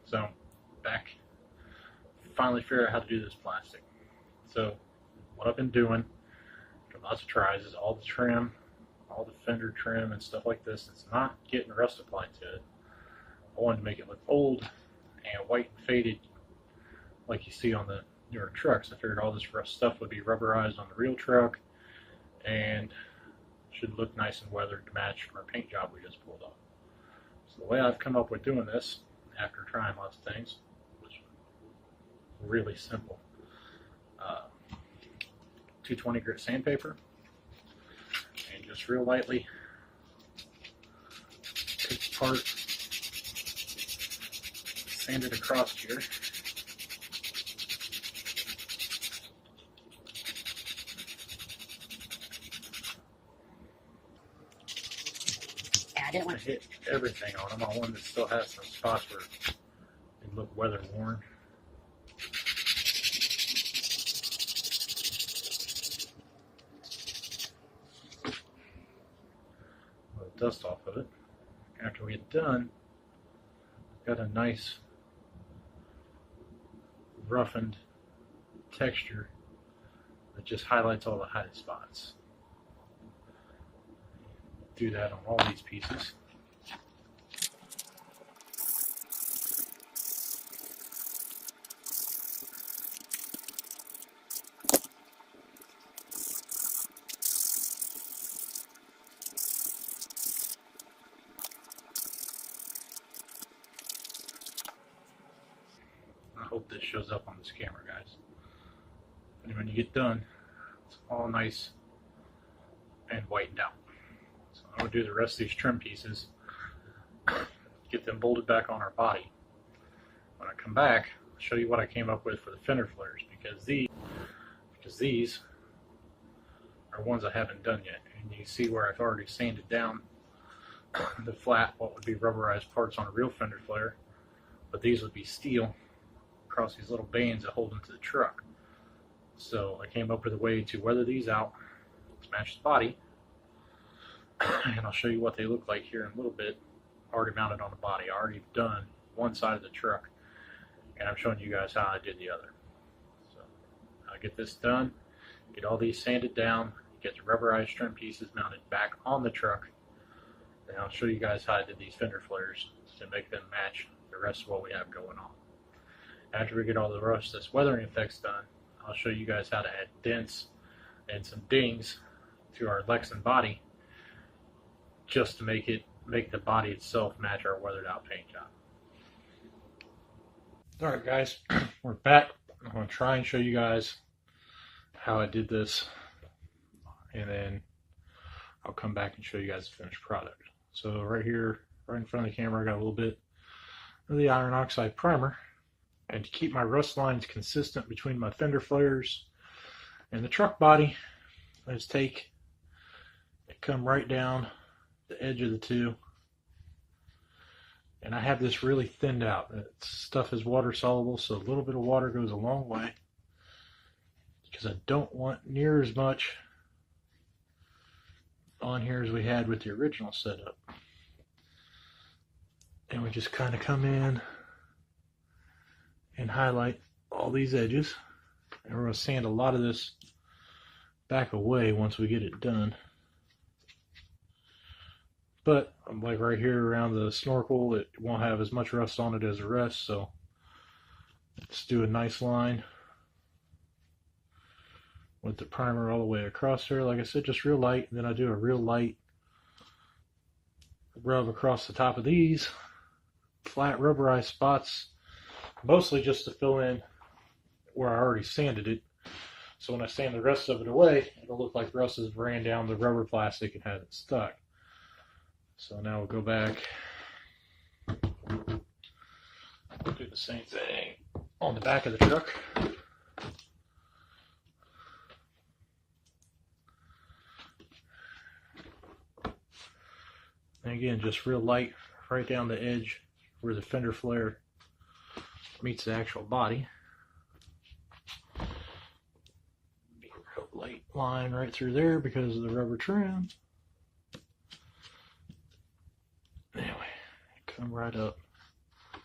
So back, finally figured out how to do this plastic. So what I've been doing for lots of tries is all the trim, all the fender trim and stuff like this, it's not getting rust applied to it. I wanted to make it look old and white and faded like you see on the newer trucks. I figured all this rough stuff would be rubberized on the real truck and should look nice and weathered to match our paint job we just pulled off. So the way I've come up with doing this, after trying lots of things, was really simple. 220 grit sandpaper, and just real lightly take apart, sand it across here. I didn't want to hit everything on them. I wanted to still have some spots where they look weather worn. Dust off of it. After we get done, got a nice roughened texture that just highlights all the high spots. Do that on all these pieces. I hope this shows up on this camera, guys. And when you get done, it's all nice and whitened out. So I'm going to do the rest of these trim pieces, get them bolted back on our body. When I come back, I'll show you what I came up with for the fender flares, because these are ones I haven't done yet. And you see where I've already sanded down the flat, what would be rubberized parts on a real fender flare, but these would be steel across these little bands that hold into the truck. So I came up with a way to weather these out to match the body, and I'll show you what they look like here in a little bit. Already mounted on the body. I already done one side of the truck, and I'm showing you guys how I did the other. So I'll get this done, get all these sanded down, get the rubberized trim pieces mounted back on the truck, and I'll show you guys how I did these fender flares to make them match the rest of what we have going on. After we get all the rest of this weathering effects done, I'll show you guys how to add dents and some dings to our lexan body, just to make the body itself match our weathered out paint job. Alright guys, we're back. I'm going to try and show you guys how I did this, and then I'll come back and show you guys the finished product. So right here, right in front of the camera, I got a little bit of the iron oxide primer. And to keep my rust lines consistent between my fender flares and the truck body, I just take and come right down the edge of the two. And I have this really thinned out. This stuff is water soluble, so a little bit of water goes a long way, because I don't want near as much on here as we had with the original setup. And we just kind of come in and highlight all these edges, and we're going to sand a lot of this back away once we get it done. But I'm like right here around the snorkel, it won't have as much rust on it as the rest, so let's do a nice line with the primer all the way across there. Like I said, just real light, and then I do a real light rub across the top of these flat rubberized spots, mostly just to fill in where I already sanded it. So when I sand the rest of it away, it'll look like rust has ran down the rubber plastic and hasn't stuck. So now we'll go back, do the same thing on the back of the truck. And again, just real light right down the edge where the fender flare meets the actual body. Be a real light line right through there because of the rubber trim. Anyway, come right up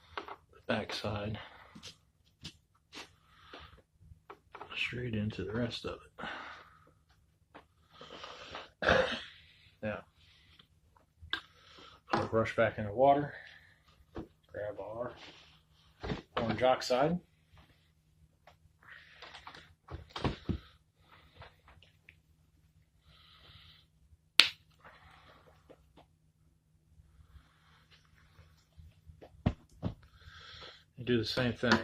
the back side straight into the rest of it. Now, put the brush back in the water, grab our orange oxide. You do the same thing,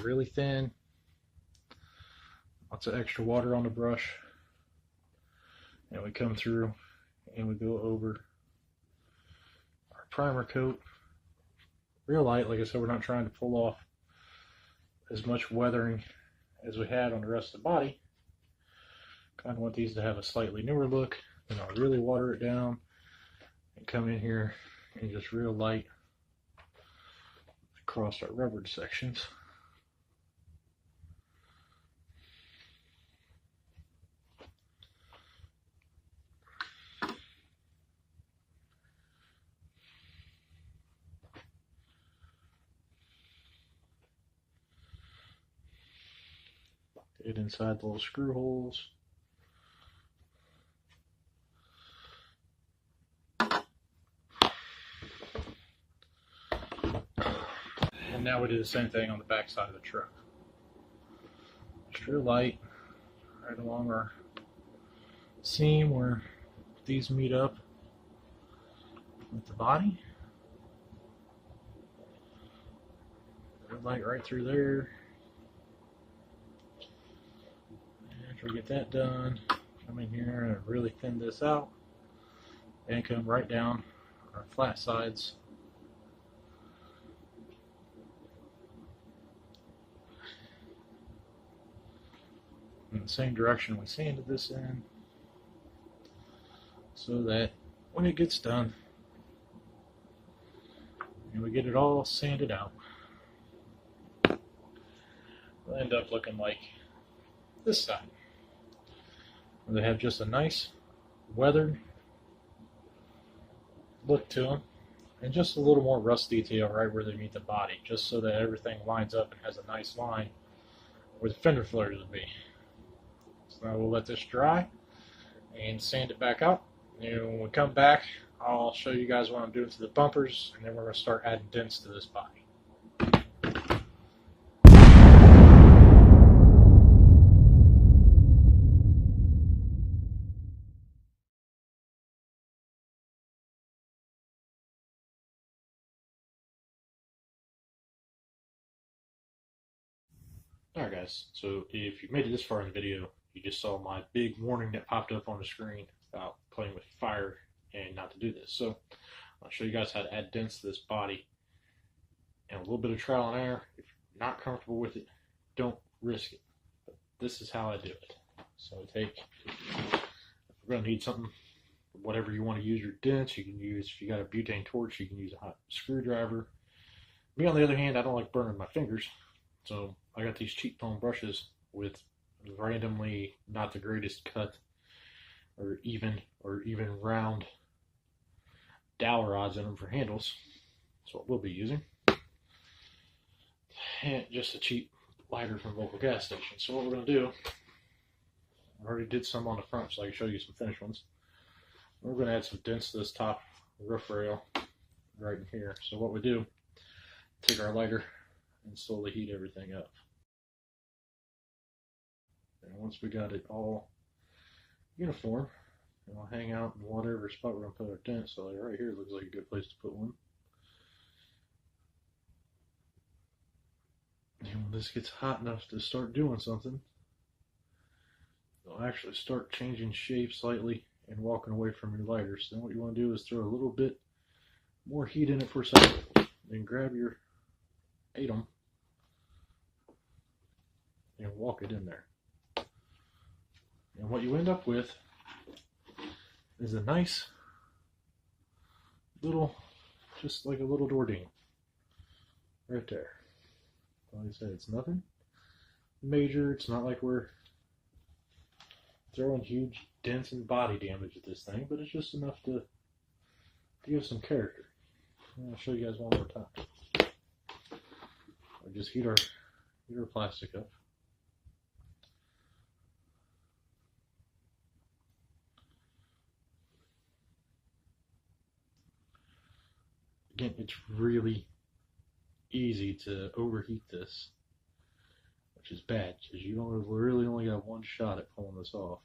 really thin, lots of extra water on the brush, and we come through and we go over our primer coat real light. Like I said, we're not trying to pull off as much weathering as we had on the rest of the body. Kind of want these to have a slightly newer look. Then I'll really water it down and come in here and just real light across our rubbered sections. Get inside the little screw holes. And now we do the same thing on the back side of the truck. Just real light, right along our seam where these meet up with the body. Real light right through there. After we get that done, come in here and really thin this out and come right down our flat sides. In the same direction we sanded this in, so that when it gets done and we get it all sanded out, we'll end up looking like this side, where they have just a nice weathered look to them and just a little more rust detail right where they meet the body, just so that everything lines up and has a nice line where the fender flares would be. So now we'll let this dry and sand it back out. And when we come back, I'll show you guys what I'm doing to the bumpers, and then we're going to start adding dents to this body. Alright guys, so if you made it this far in the video, you just saw my big warning that popped up on the screen about playing with fire and not to do this. So I'll show you guys how to add dents to this body, and a little bit of trial and error. If you're not comfortable with it, don't risk it. But this is how I do it. So we're going to need something, whatever you want to use your dents. You can use, if you got a butane torch, you can use a hot screwdriver. Me on the other hand, I don't like burning my fingers. So I got these cheap foam brushes with randomly not the greatest cut or even round dowel rods in them for handles. That's what we'll be using. And just a cheap lighter from a local gas station. So what we're going to do, I already did some on the front so I can show you some finished ones. We're going to add some dents to this top roof rail right in here. So what we do, take our lighter and slowly heat everything up. And once we got it all uniform, it'll hang out in whatever spot we're going to put our dent. So like right here looks like a good place to put one. And when this gets hot enough to start doing something, it'll actually start changing shape slightly and walking away from your lighter. So then what you want to do is throw a little bit more heat in it for a second. Then grab your atom and walk it in there. And what you end up with is a nice little, just like a little door ding right there. Like I said, it's nothing major. It's not like we're throwing huge dents and body damage at this thing, but it's just enough to give some character. I'll show you guys one more time. We just heat our plastic up. Again, it's really easy to overheat this, which is bad because you don't really only got one shot at pulling this off.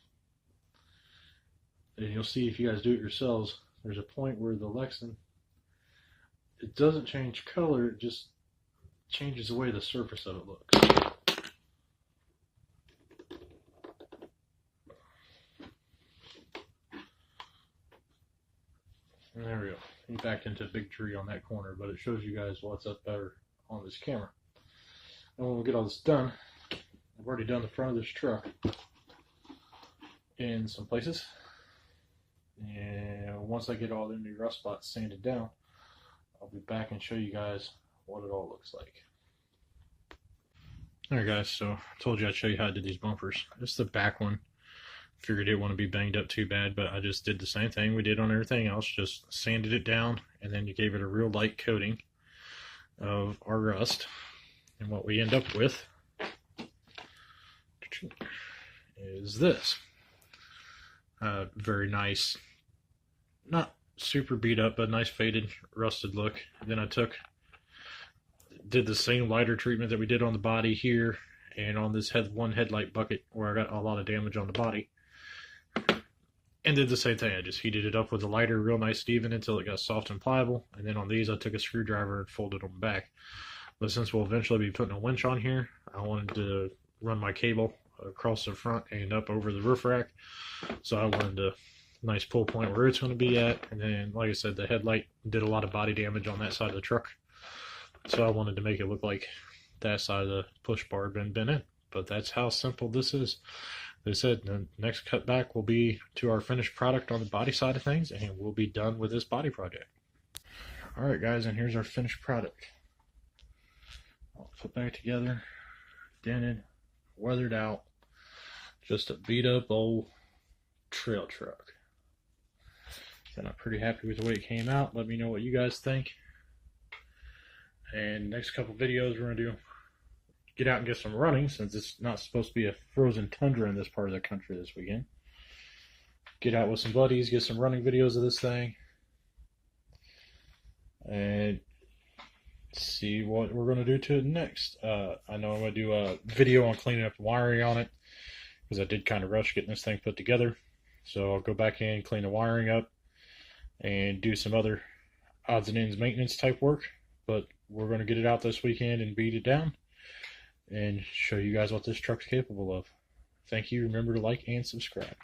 And you'll see if you guys do it yourselves, there's a point where the lexan, it doesn't change color, it just changes the way the surface of it looks. And there we go. He backed into a big tree on that corner, but it shows you guys what's up better on this camera. And when we get all this done, I've already done the front of this truck in some places. And once I get all the new rust spots sanded down, I'll be back and show you guys what it all looks like. Alright guys, so I told you I'd show you how I did these bumpers. This is the back one. Figured it didn't want to be banged up too bad, but I just did the same thing we did on everything else. Just sanded it down, and then you gave it a real light coating of our rust. And what we end up with is this. Very nice, not super beat up, but nice faded, rusted look. And then I did the same lighter treatment that we did on the body here and on this one headlight bucket where I got a lot of damage on the body. And did the same thing. I just heated it up with a lighter, real nice even until it got soft and pliable. And then on these, I took a screwdriver and folded them back. But since we'll eventually be putting a winch on here, I wanted to run my cable across the front and up over the roof rack. So I wanted a nice pull point where it's going to be at. And then, like I said, the headlight did a lot of body damage on that side of the truck. So I wanted to make it look like that side of the push bar had been bent in. But that's how simple this is. They said the next cut back will be to our finished product on the body side of things, and we'll be done with this body project. Alright guys, and here's our finished product. All put back together, dented, weathered out, just a beat up old trail truck. And I'm pretty happy with the way it came out. Let me know what you guys think. And next couple videos we're going to do, get out and get some running, since it's not supposed to be a frozen tundra in this part of the country this weekend. Get out with some buddies, get some running videos of this thing, and see what we're going to do to it next. I know I'm going to do a video on cleaning up the wiring on it, because I did kind of rush getting this thing put together. So I'll go back in, clean the wiring up, and do some other odds and ends maintenance type work. But we're going to get it out this weekend and beat it down and show you guys what this truck's capable of. Thank you. Remember to like and subscribe.